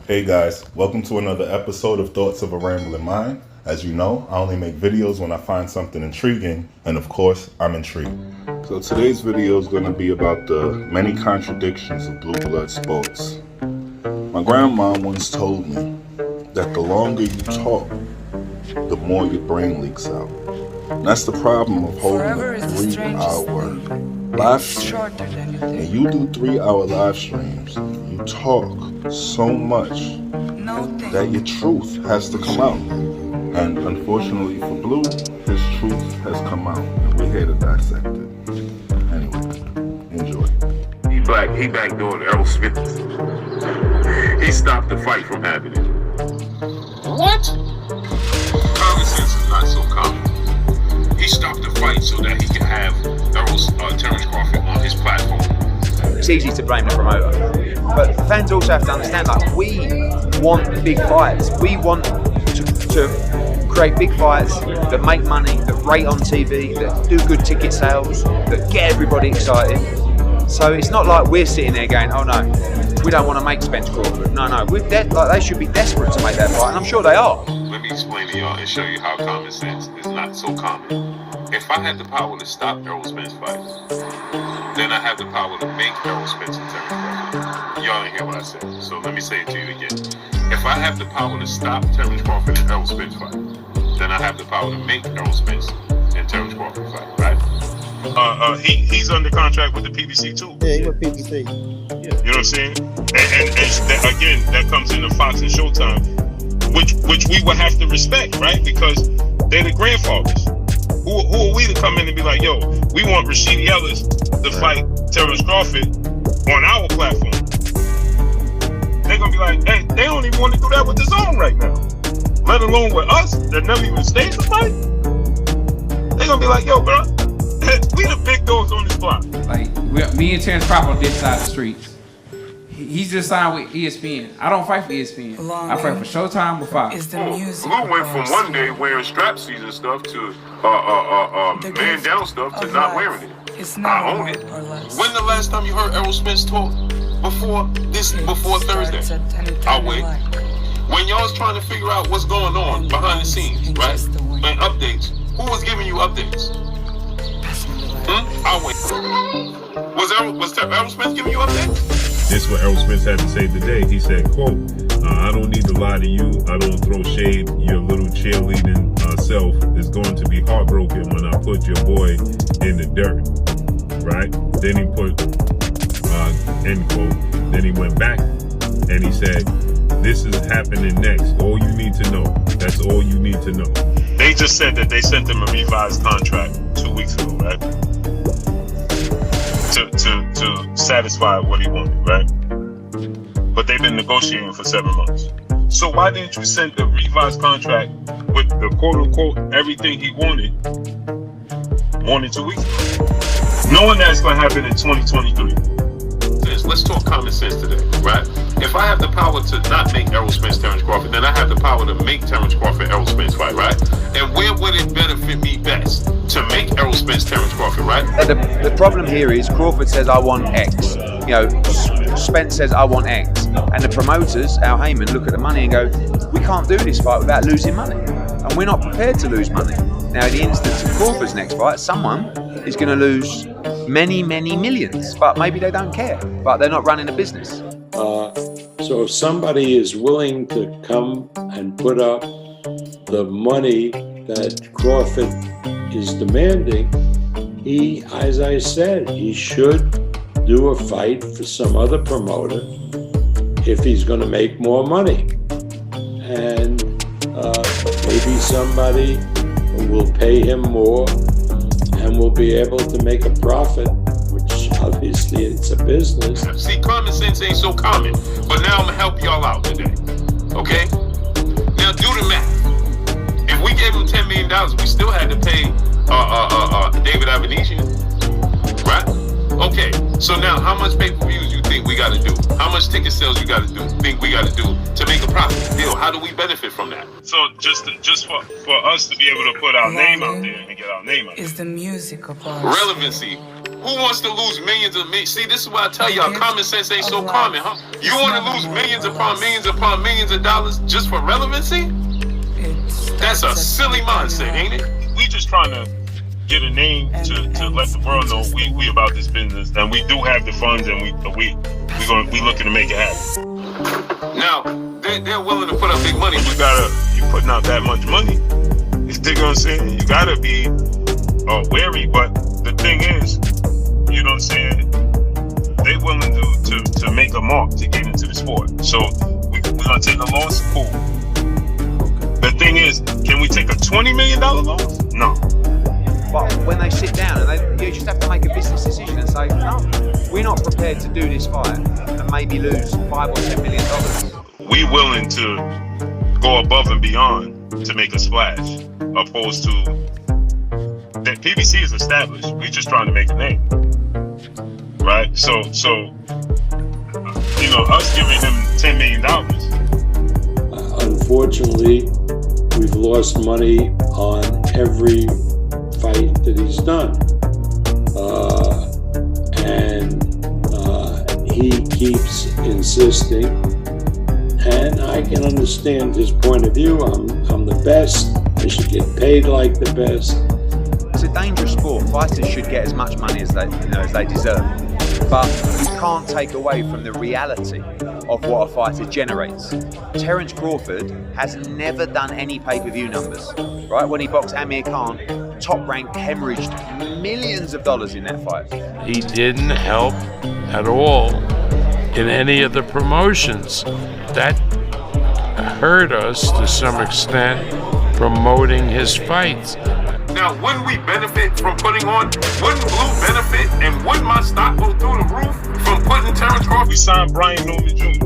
Hey guys, welcome to another episode of Thoughts of a Rambling Mind. As you know, I only make videos when I find something intriguing, and of course, I'm intrigued. So today's video is going to be about the many contradictions of blue blood sports. My grandma once told me that the longer you talk, the more your brain leaks out. And that's the problem of holding a 3-hour live stream. When you do 3-hour live streams, you talk so much that your truth has to come out. And unfortunately for Blue, his truth has come out, and we're here to dissect it. Anyway, enjoy. He backdoored Errol Smith. He stopped the fight from happening. What? Common sense is not so common. He stopped the fight so that he could have Terrence Crawford on his platform. It's easy to blame the promoter, but fans also have to understand, like, we want big fights. We want to create big fights that make money, that rate on TV, that do good ticket sales, that get everybody excited. So it's not like we're sitting there going, oh no, we don't want to make Spence Crawford. No, they should be desperate to make that fight, and I'm sure they are. Let me explain to y'all and show you how common sense is not so common. If I had the power to stop Errol Spence fight, then I have the power to make Errol Spence and Terrence Crawford. Y'all didn't hear what I said, so let me say it to you again. If I have the power to stop Terrence Crawford and Errol Spence fight, then I have the power to make Errol Spence and Terrence Crawford fight, right? He's under contract with the PBC too. Yeah, he's with PBC. Yeah. You know what I'm saying? And that, again, that comes into Fox and Showtime, which we would have to respect, right? Because they're the grandfathers. Who are we to come in and be like, yo, we want Rashidi Ellis to fight Terrence Crawford on our platform? They're gonna be like, hey, they don't even want to do that with the zone right now, let alone with us that never even staged the fight. They're gonna be like, yo, bro, we the big dogs on this block. Like, me and Terrence Crawford on this side of the streets. He's just signed with ESPN. I don't fight for ESPN. I fight for Showtime with Fox. Blue went from one day wearing strap season stuff to man down stuff to not wearing it. I own it. When the last time you heard Errol Spence talk? Before Thursday? I'll wait. When y'all's trying to figure out what's going on behind the scenes, right? And updates. Who was giving you updates? I'll wait. Was Errol Spence giving you updates? This is what Errol Spence had to say today. He said, quote, I don't need to lie to you. I don't throw shade. Your little cheerleading self is going to be heartbroken when I put your boy in the dirt. Right? Then he put, end quote. Then he went back and he said, this is happening next. All you need to know. That's all you need to know. They just said that they sent him a revised contract 2 weeks ago, right? To satisfy what he wanted, right? But they've been negotiating for 7 months. So why didn't you send a revised contract with the quote-unquote everything he wanted more than 2 weeks ago? Knowing that's going to happen in 2023. Let's talk common sense today, right? If I have the power to not make Errol Spence Terrence Crawford, then I have the power to make Terrence Crawford Errol Spence fight, right? And where would it benefit me best to make Errol Spence Terrence Crawford, right? The problem here is Crawford says I want X. You know, Spence says I want X. And the promoters, Al Heyman, look at the money and go, we can't do this fight without losing money. And we're not prepared to lose money. Now, in the instance of Crawford's next fight, someone is going to lose many, many millions. But maybe they don't care. But they're not running a business. So if somebody is willing to come and put up the money that Crawford is demanding, he, as I said, he should do a fight for some other promoter if he's going to make more money. And maybe somebody will pay him more and will be able to make a profit, which obviously it's a business. See, common sense ain't so common, but now I'm gonna help y'all out today, okay? Now do the math. If we gave him $10 million, we still had to pay David Avenesian, right? Okay, so now how much pay-per-views you think we gotta do? How much ticket sales you think we gotta do to make a profit? Deal, how do we benefit from that? So just for us to be able to put our name out there and get our name out there. Is the music of ours. Relevancy. Who wants to lose millions of millions? See, this is why I tell y'all, common sense ain't so common, huh? You want to lose millions upon millions of dollars just for relevancy? That's a silly mindset, ain't it? We just trying to get a name to let the world know we about this business, and we do have the funds, and we looking to make it happen. Now they're willing to put up big money. You putting out that much money. You dig what I'm saying? You gotta be wary. But the thing is, you know what I'm saying? They willing to make a mark to get into the sport. So we're gonna take a loss. Cool. The thing is, can we take a $20 million loss? No. But when they sit down, and you just have to make a business decision and say, no, we're not prepared to do this fight and maybe lose $5 or $10 million. We willing to go above and beyond to make a splash, opposed to that PBC is established. We're just trying to make a name, right? So you know, us giving him $10 million. Unfortunately, we've lost money on every fight that he's done, and he keeps insisting, and I can understand his point of view. I'm the best. I should get paid like the best. It's a dangerous sport. Fighters should get as much money as they deserve, but you can't take away from the reality of what a fighter generates. Terence Crawford has never done any pay-per-view numbers, right? When he boxed Amir Khan, Top Rank hemorrhaged millions of dollars in that fight. He didn't help at all in any of the promotions. That hurt us to some extent, promoting his fights. Now, wouldn't we benefit from putting on, wouldn't Blue benefit, and wouldn't my stock go through the roof from putting Terence Crawford? We signed Brian Norman Jr.,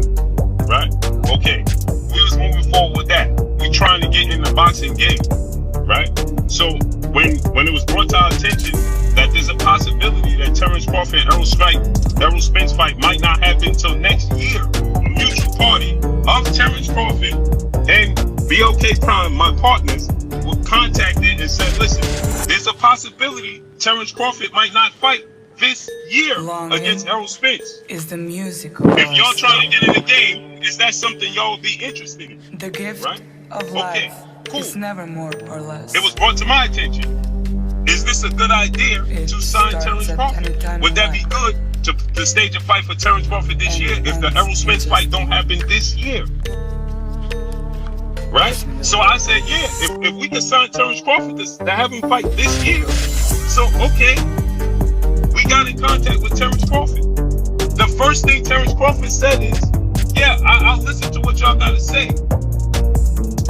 right? Okay, we was moving forward with that. We trying to get in the boxing game, right? So when it was brought to our attention that there's a possibility that Terence Crawford and Errol Spence fight might not happen until next year, a mutual party of Terence Crawford and BLK Prime, my partners, were contacted and said, listen, there's a possibility Terence Crawford might not fight this year against Errol Spence. Is the music if y'all trying to get in the game, is that something y'all would be interested in? The gift right? of life is never more or less. It was brought to my attention. Is this a good idea to sign Terence Crawford? Would that be good to stage a fight for Terence Crawford this year if the Errol Spence fight don't happen this year? Right? So I said, yeah, if we can sign Terence Crawford to have him fight this year, so okay, we got in contact with Terence Crawford. The first thing Terence Crawford said is, yeah, I'll listen to what y'all got to say.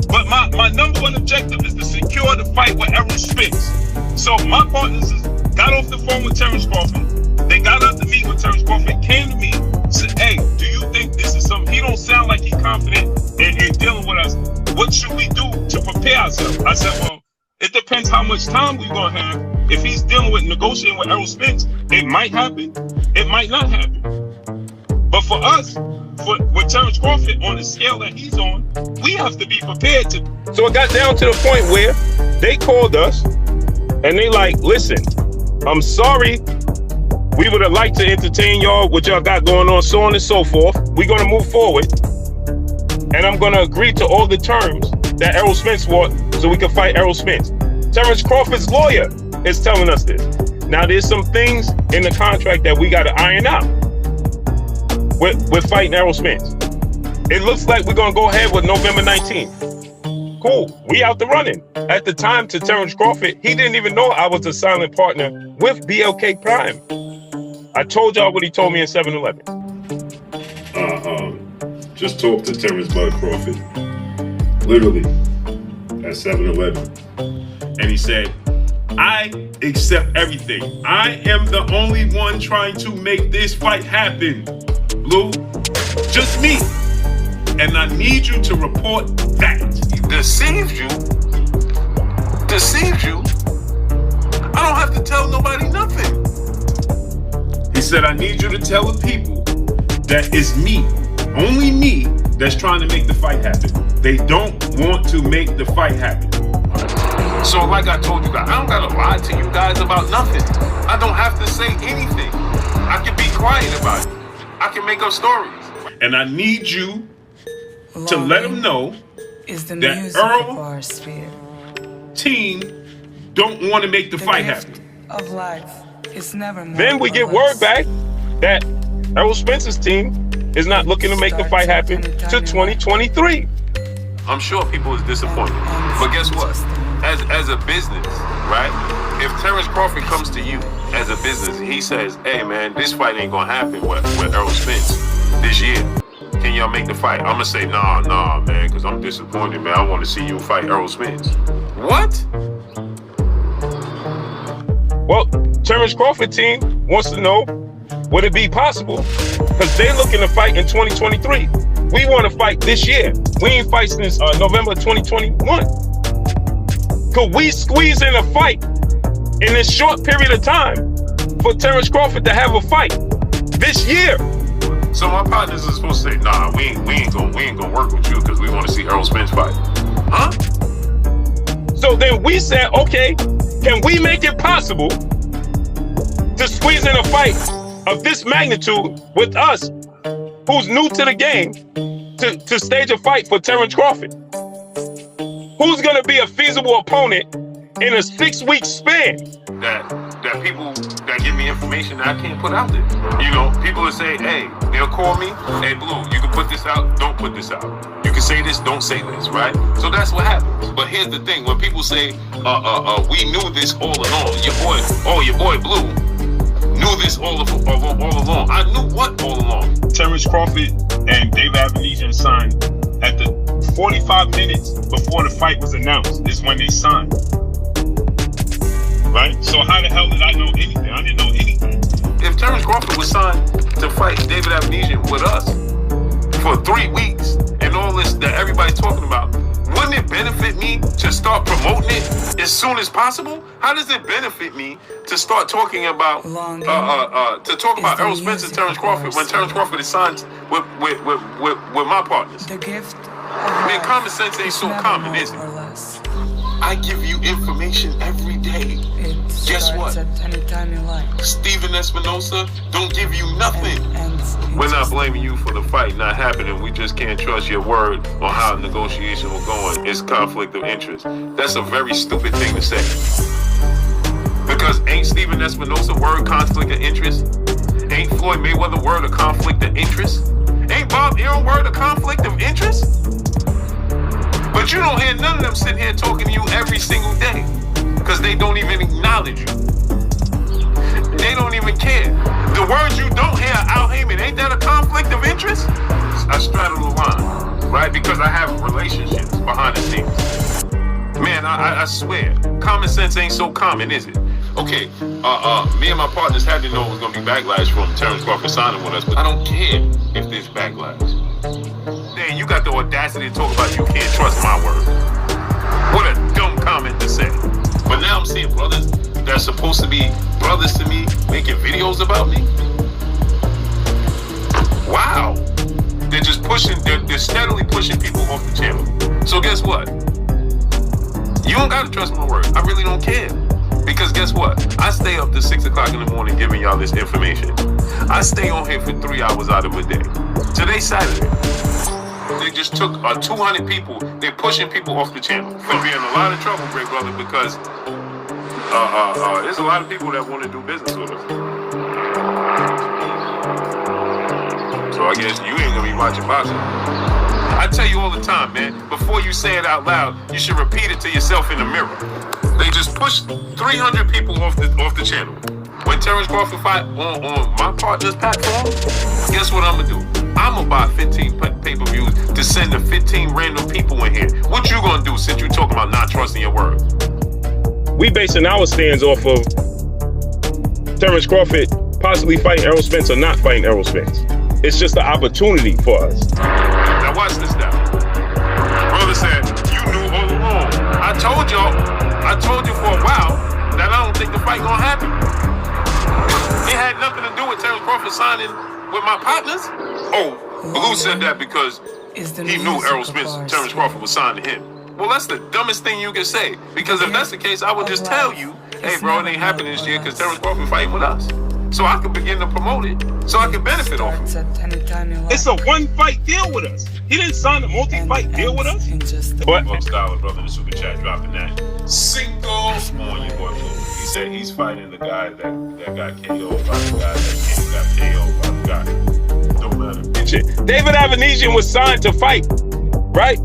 But my number one objective is to secure the fight with Errol Spence. So my partners got off the phone with Terence Crawford. They got out to meet with Terence Crawford, came to me, said, hey, do you think this is something? He don't sound like he's confident in dealing with us. What should we do to prepare ourselves? I said, well, it depends how much time we're going to have. If he's dealing with negotiating with Errol Spence, it might happen. It might not happen. But for us, with Terence Crawford on the scale that he's on, we have to be prepared to. So it got down to the point where they called us and they like, listen, I'm sorry. We would have liked to entertain y'all, what y'all got going on, so on and so forth. We're going to move forward. And I'm going to agree to all the terms that Errol Spence want so we can fight Errol Spence. Terence Crawford's lawyer is telling us this. Now, there's some things in the contract that we got to iron out with fighting Errol Spence. It looks like we're going to go ahead with November 19th. Cool. We out the running. At the time, to Terence Crawford, he didn't even know I was a silent partner with BLK Prime. I told y'all what he told me in 7-Eleven. Just talked to Terence Bud Crawford, literally, at 7-Eleven. And he said, I accept everything. I am the only one trying to make this fight happen, Blue. Just me. And I need you to report that. Deceived you? Deceived you? I don't have to tell nobody nothing. He said, I need you to tell the people that it's me, only me, that's trying to make the fight happen. They don't want to make the fight happen. So like I told you guys, I don't gotta lie to you guys about nothing. I don't have to say anything. I can be quiet about it. I can make up stories. And I need you to let them know that Errol team don't want to make the fight happen. Of life is never more. Then we get word back that Errol Spence's team is not looking to make the fight happen to 2023. I'm sure people is disappointed. But guess what? As a business, right? If Terrence Crawford comes to you as a business, he says, hey man, this fight ain't gonna happen with Errol Spence this year. Can y'all make the fight? I'm gonna say, nah, man, because I'm disappointed, man. I want to see you fight Errol Spence. What? Well, Terrence Crawford team wants to know, would it be possible? Because they're looking to fight in 2023. We want to fight this year. We ain't fight since November 2021. Could we squeeze in a fight in this short period of time for Terrence Crawford to have a fight this year? So my partners are supposed to say, nah, we ain't gonna work with you because we want to see Errol Spence fight. Huh? So then we said, okay, can we make it possible to squeeze in a fight of this magnitude with us, who's new to the game, to stage a fight for Terrence Crawford? Who's gonna be a feasible opponent in a 6-week span? That people that give me information that I can't put out there. You know, people will say, hey, they'll call me, hey Blue, you can put this out, don't put this out. You can say this, don't say this, right? So that's what happens. But here's the thing, when people say, we knew this all along, your boy Blue knew this all along. I knew what all along? Terrence Crawford and David Avenesian signed at the 45 minutes before the fight was announced is when they signed. Right? So how the hell did I know anything? I didn't know anything. If Terrence Crawford was signed to fight David Avenesian with us for 3 weeks and all this that everybody's talking about, wouldn't it benefit me to start promoting it as soon as possible? How does it benefit me to start talking about Errol Spence and Terrence Crawford when Terrence Crawford is signed with my partners? The gift. Man, common sense ain't so common, is it? I give you information every day. Guess what? Anytime you like. Steven Espinosa don't give you nothing. We're not blaming you for the fight not happening. We just can't trust your word on how the negotiation will go on. It's conflict of interest. That's a very stupid thing to say. Because ain't Steven Espinosa word conflict of interest? Ain't Floyd Mayweather word a conflict of interest? Ain't Bob Arum word a conflict of interest? But you don't hear none of them sitting here talking to you every single day because they don't even acknowledge you. They don't even care. The words you don't hear, Al Heyman, ain't that a conflict of interest? I straddle the line, right? Because I have relationships behind the scenes. Man, I swear, common sense ain't so common, is it? Okay, me and my partners had to know it was going to be backlash from Terrence Crawford signing with us, but I don't care if there's backlash. Then you got the audacity to talk about you can't trust my word. What a dumb comment to say. But now I'm seeing brothers that's supposed to be brothers to me making videos about me. Wow. They're just pushing, they're steadily pushing people off the channel. So guess what? You don't gotta trust my word. I really don't care. Because guess what? I stay up to 6 o'clock in the morning giving y'all this information. I stay on here for 3 hours out of a day. Today's Saturday. They just took 200 people. They're pushing people off the channel. Gonna be in a lot of trouble, great brother, because there's a lot of people that want to do business with us. So I guess you ain't gonna be watching boxing. I tell you all the time, man, before you say it out loud, you should repeat it to yourself in the mirror. They just pushed 300 people off the channel. When Terrence Crawford fight on my partner's platform, guess what I'm gonna do? I'm gonna buy 15 pay-per-views to send to 15 random people in here. What you gonna do since you talking about not trusting your word? We basing our stands off of Terrence Crawford possibly fighting Errol Spence or not fighting Errol Spence. It's just an opportunity for us. Now watch this now. Brother said, you knew all along. I told you for a while that I don't think the fight gonna happen. It had nothing to do with Terrence Crawford signing with my partners. Oh, Blue said that because he knew Errol Spence, Terrence Crawford was signed to him. Well, that's the dumbest thing you can say. Because if that's the case, I would just tell you, hey, bro, it ain't happening this year because Terrence Crawford fighting with us. So I could begin to promote it, so I can benefit off it. It's a one-fight deal with us. He didn't sign a multi-fight deal with us. But BuxDolla, brother, the super chat dropping that single on your boy Blue. He said he's fighting the guy that got KO'd by the guy that got KO'd by the guy. Don't matter. David Avenesian was signed to fight, right?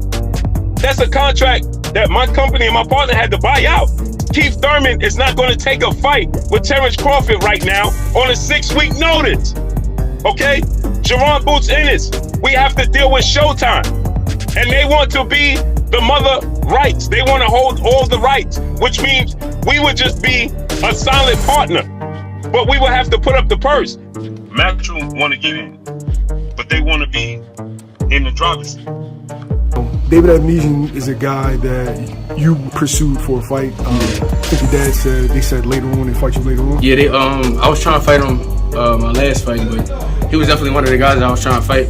That's a contract that my company and my partner had to buy out. Keith Thurman is not going to take a fight with Terrence Crawford right now on a 6-week notice. Okay? Jerron Boots Ennis, we have to deal with Showtime. And they want to be the mother rights. They want to hold all the rights, which means we would just be a silent partner. But we would have to put up the purse. Matchroom want to get in, but they want to be in the driver's seat. David Avenesian is a guy that you pursued for a fight. I think your dad said they said later on they fight you later on. Yeah, I was trying to fight him my last fight, but he was definitely one of the guys that I was trying to fight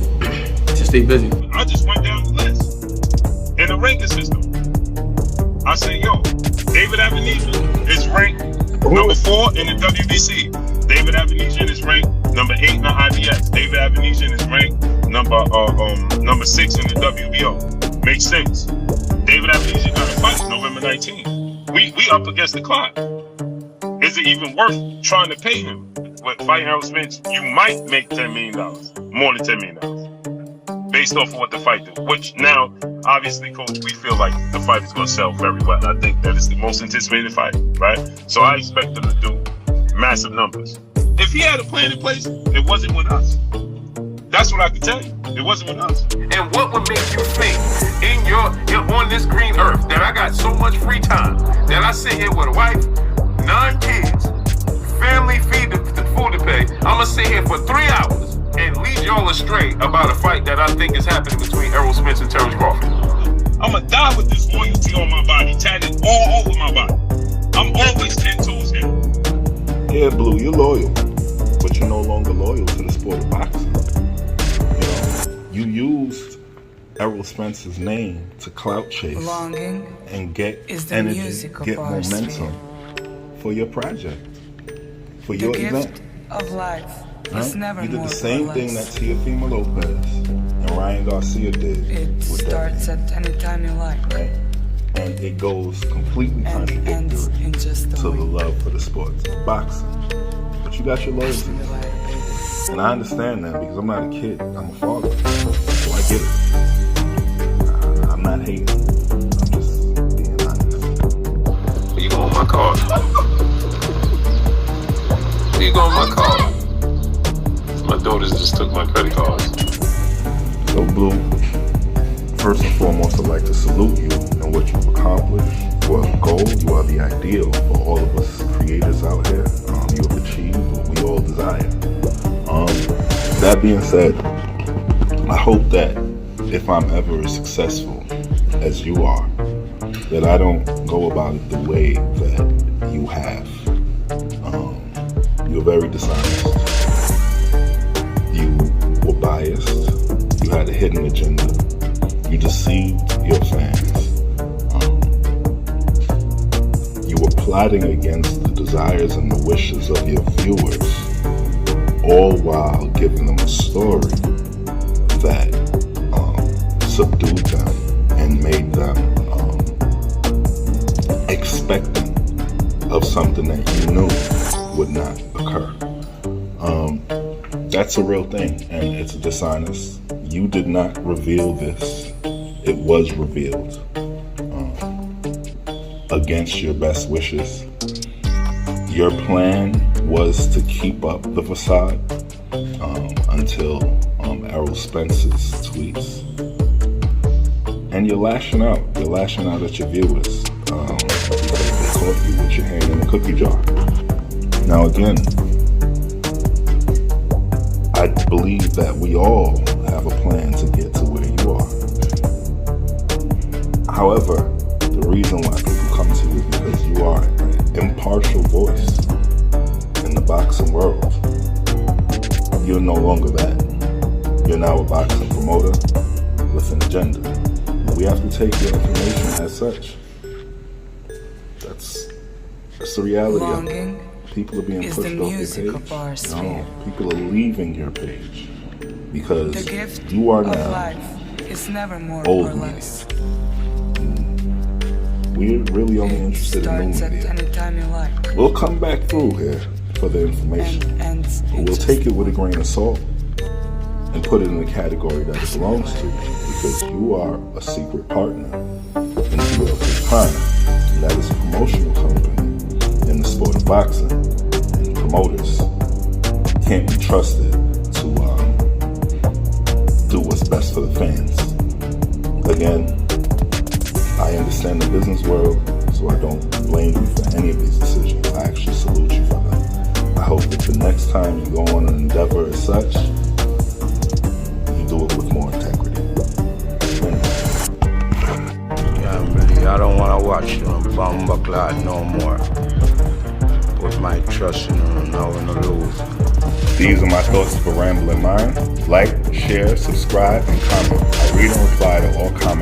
to stay busy. I just went down the list in the ranking system. I said, yo, David Avenesian is ranked number 4 in the WBC. David Avenesian is ranked number 8 in the IBS. David Avenesian is ranked number 6 in the WBO. Makes sense. David Avenesian got a fight November 19th. We up against the clock. Is it even worth trying to pay him? With fighting Errol Spence, you might make $10 million, more than $10 million, based off of what the fight did. Which now, obviously, Coach, we feel like the fight is going to sell very well. I think that is the most anticipated fight, right? So I expect them to do massive numbers. If he had a plan in place, it wasn't with us. That's what I can tell you. It wasn't with us. And what would make you think on this green earth that I got so much free time that I sit here with a wife, 9 kids, family feed the food to pay? I'm gonna sit here for 3 hours and lead y'all astray about a fight that I think is happening between Errol Spence and Terrence Crawford. I'm gonna die with this loyalty on my body, tatted all over my body. I'm always 10 toes in. Yeah, Blue, you're loyal, but you're no longer loyal to the sport of boxing. You used Errol Spence's name to clout chase and get energy, get momentum for your project, for your event. Of life. Right? You did the same thing that Teofimo Lopez and Ryan Garcia did. It starts at any time you like. Right? And it goes completely contradictory to the love for the sport of boxing. But you got your loyalties. And I understand that because I'm not a kid, I'm a father. So I get it. I'm not hating. I'm just being honest. You go on my card. You go on my card. My daughters just took my credit cards. So Blue, first and foremost, I'd like to salute you and what you've accomplished. You are the goal, you are the ideal for all of us creators out here. You have achieved what we all desire. That being said, I hope that if I'm ever as successful as you are, that I don't go about it the way that you have. You're very dishonest. You were biased. You had a hidden agenda. You deceived your fans. You were plotting against the desires and the wishes of your viewers, all while giving them a story that subdued them and made them expecting of something that you knew would not occur. That's a real thing, and it's dishonest. You did not reveal this. It was revealed against your best wishes. Your plan was to keep up the facade until Errol Spence's tweets. And you're lashing out. You're lashing out at your viewers. They caught you with your hand in the cookie jar. Now again, I believe that we all have a plan to get to where you are. However, the reason why people come to you is because you are an impartial voice in the boxing world. You're no longer that. You're now a boxing promoter with an agenda. And we have to take your information as such. That's the reality of it. People are being pushed off your page. No, people are leaving your page because you are now old media. We're really only interested in new media. We'll come back through here for the information, but we'll take it with a grain of salt and put it in the category that it belongs to, because you are a secret partner in BLK Prime, and that is a promotional company in the sport of boxing, and promoters can't be trusted to do what's best for the fans. Again, I understand the business world, so I don't blame you for any of these decisions. I actually salute you for them. I hope that the next time you go on an endeavor as such, you do it with more integrity. I don't want to watch Bomba Clot no more. Put my trust in him, now in the lose. These are my thoughts of a rambling mind. Like, share, subscribe, and comment. I read and reply to all comments.